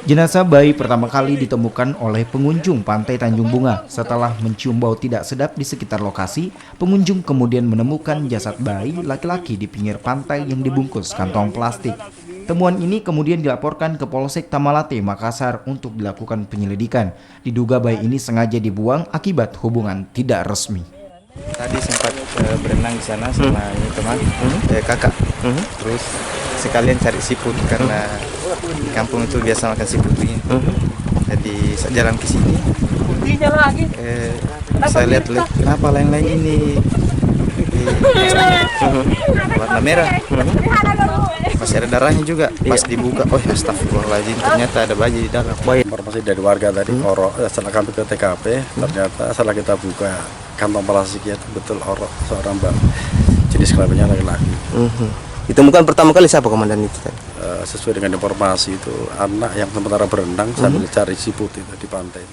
Jenazah bayi pertama kali ditemukan oleh pengunjung Pantai Tanjung Bunga. Setelah mencium bau tidak sedap di sekitar lokasi, pengunjung kemudian menemukan jasad bayi laki-laki di pinggir pantai yang dibungkus kantong plastik. Temuan ini kemudian dilaporkan ke Polsek Tamalate, Makassar untuk dilakukan penyelidikan. Diduga bayi ini sengaja dibuang akibat hubungan tidak resmi. Tadi sempat berenang di sana sama ini teman, kakak. Terus sekalian cari siput karena di kampung itu biasa makan siput ini. Jadi saat jalan ke sini, saya lihat kenapa lain-lain ini warna merah. Masih ada darahnya juga. Pas dibuka, oh astagfirullahaladzim, ternyata ada bayi di dalam. Informasi dari warga tadi, setelah kami ke TKP, ternyata setelah kita buka kantong plastiknya itu betul orok seorang jenis kelaminnya laki-laki. Ditemukan pertama kali siapa komandan itu? Sesuai dengan informasi itu anak yang sementara berenang sambil cari siput itu di pantai.